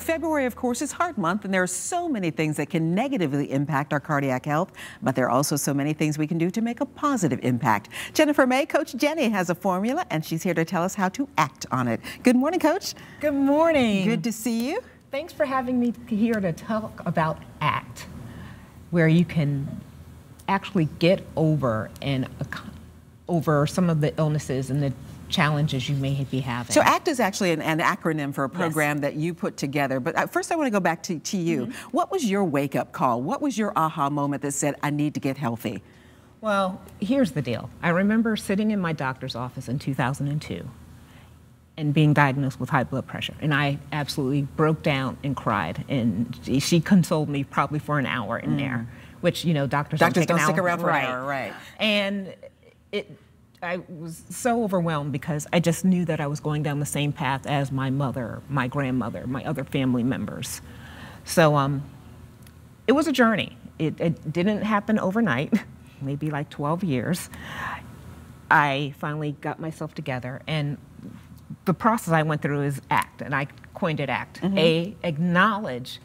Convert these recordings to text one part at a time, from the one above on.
February, of course, is Heart Month, and there are so many things that can negatively impact our cardiac health, but there are also so many things we can do to make a positive impact. Jennifer May, Coach Jenny, has a formula, and she's here to tell us how to act on it. Good morning, Coach. Good morning. Good to see you. Thanks for having me here to talk about ACT, where you can actually get over some of the illnesses and the challenges you may be having. So ACT is actually an acronym for a program that you put together. But first I want to go back to you. What was your wake-up call? What was your aha moment that said, I need to get healthy? Well, here's the deal. I remember sitting in my doctor's office in 2002 and being diagnosed with high blood pressure. And I absolutely broke down and cried. And she consoled me probably for an hour in there, which, you know, doctors don't stick around for an hour. Right. And I was so overwhelmed because I just knew that I was going down the same path as my mother, my grandmother, my other family members. So it was a journey. It didn't happen overnight, maybe like 12 years. I finally got myself together, and the process I went through is ACT, and I coined it ACT. A, acknowledge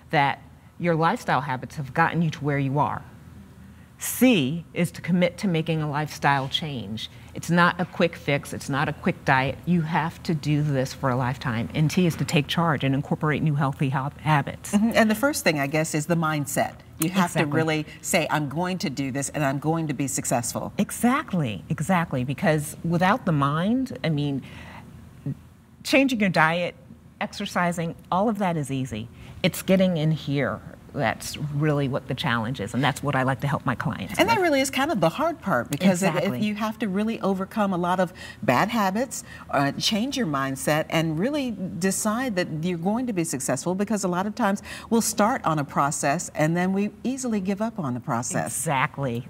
that your lifestyle habits have gotten you to where you are. C is to commit to making a lifestyle change. It's not a quick fix, it's not a quick diet. You have to do this for a lifetime. And T is to take charge and incorporate new healthy habits. And the first thing, I guess, is the mindset. You have to really say, I'm going to do this and I'm going to be successful. Exactly, because without the mind, I mean, changing your diet, exercising, all of that is easy. It's getting in here. That's really what the challenge is, and that's what I like to help my clients And with. that really is kind of the hard part, because if you have to really overcome a lot of bad habits, change your mindset, and really decide that you're going to be successful, because a lot of times we'll start on a process and then we easily give up on the process.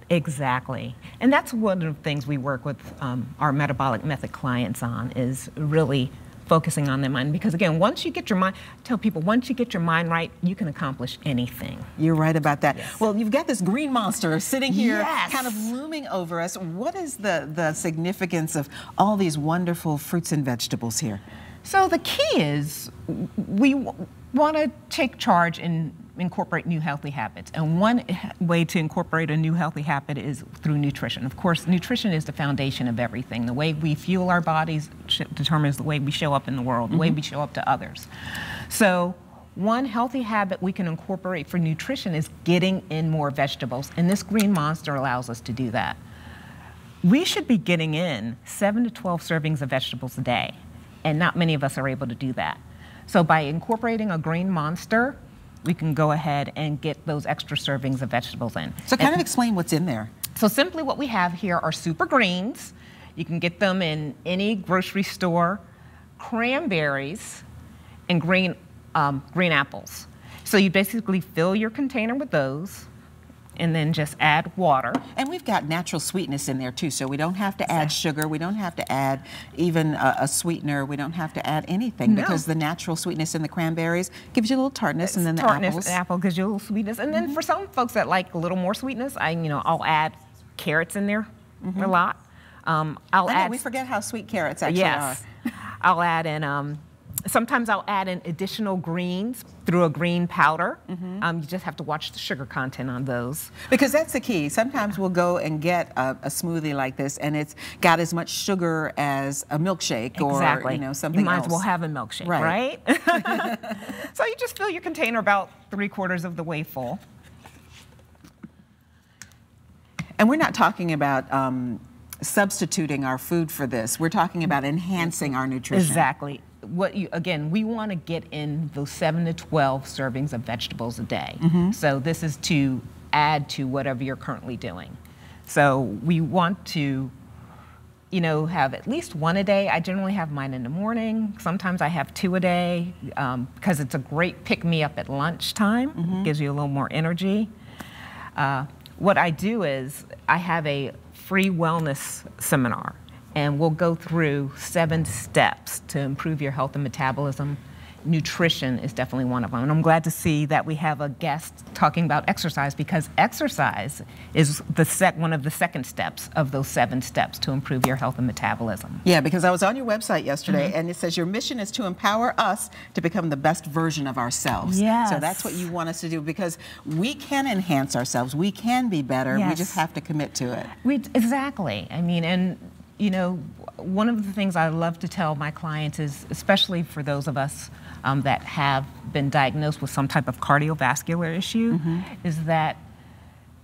Exactly. And that's one of the things we work with our metabolic method clients on, is really focusing on their mind, because again, once you get your mind, I tell people, once you get your mind right, you can accomplish anything. You're right about that. Well, you've got this green monster sitting here kind of looming over us. What is the significance of all these wonderful fruits and vegetables here? So the key is we want to take charge and incorporate new healthy habits. And one way to incorporate a new healthy habit is through nutrition. Of course, nutrition is the foundation of everything. The way we fuel our bodies determines the way we show up in the world, the way we show up to others. So one healthy habit we can incorporate for nutrition is getting in more vegetables. And this green monster allows us to do that. We should be getting in 7 to 12 servings of vegetables a day. And not many of us are able to do that. So by incorporating a green monster, we can go ahead and get those extra servings of vegetables in. So kind of explain what's in there. So simply what we have here are super greens. You can get them in any grocery store, cranberries, and green apples. So you basically fill your container with those, and then just add water. And we've got natural sweetness in there too, so we don't have to add sugar, we don't have to add even a sweetener, we don't have to add anything, because the natural sweetness in the cranberries gives you a little tartness, and then the apples. The apple gives you a little sweetness, and then for some folks that like a little more sweetness, I'll add carrots in there a lot. We forget how sweet carrots actually are. I'll add in. Sometimes I'll add in additional greens through a green powder. You just have to watch the sugar content on those. Because that's the key. Sometimes we'll go and get a smoothie like this, and it's got as much sugar as a milkshake or something else. You might as well have a milkshake, right? So you just fill your container about 3/4 of the way full. And we're not talking about substituting our food for this. We're talking about enhancing our nutrition. Exactly. Again, we want to get in those 7 to 12 servings of vegetables a day. So this is to add to whatever you're currently doing. So we want to, have at least one a day. I generally have mine in the morning. Sometimes I have 2 a day, because it's a great pick-me-up at lunchtime. Gives you a little more energy. What I do is I have a free wellness seminar, and we'll go through 7 steps to improve your health and metabolism. nutrition is definitely one of them. And I'm glad to see that we have a guest talking about exercise, because exercise is one of the second steps of those 7 steps to improve your health and metabolism. Yeah, because I was on your website yesterday, and it says your mission is to empower us to become the best version of ourselves. Yes. So that's what you want us to do, because we can enhance ourselves. We can be better. Yes. We just have to commit to it. Exactly. I mean, and you know, one of the things I love to tell my clients is, especially for those of us that have been diagnosed with some type of cardiovascular issue, is that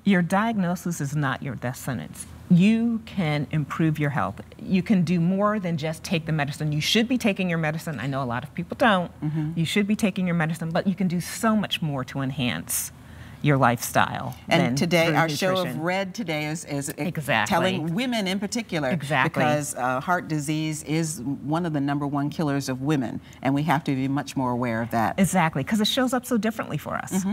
your diagnosis is not your death sentence. You can improve your health. You can do more than just take the medicine. You should be taking your medicine. I know a lot of people don't. You should be taking your medicine, but you can do so much more to enhance your lifestyle. And today, our show of red today is telling women in particular, because heart disease is one of the #1 killers of women, and we have to be much more aware of that. Exactly, because it shows up so differently for us.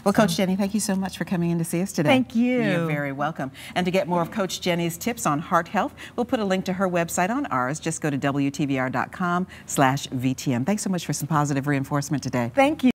Well, Coach Jenni, thank you so much for coming in to see us today. Thank you. You're very welcome. And to get more of Coach Jenni's tips on heart health, we'll put a link to her website on ours. Just go to WTVR.com/VTM. Thanks so much for some positive reinforcement today. Thank you.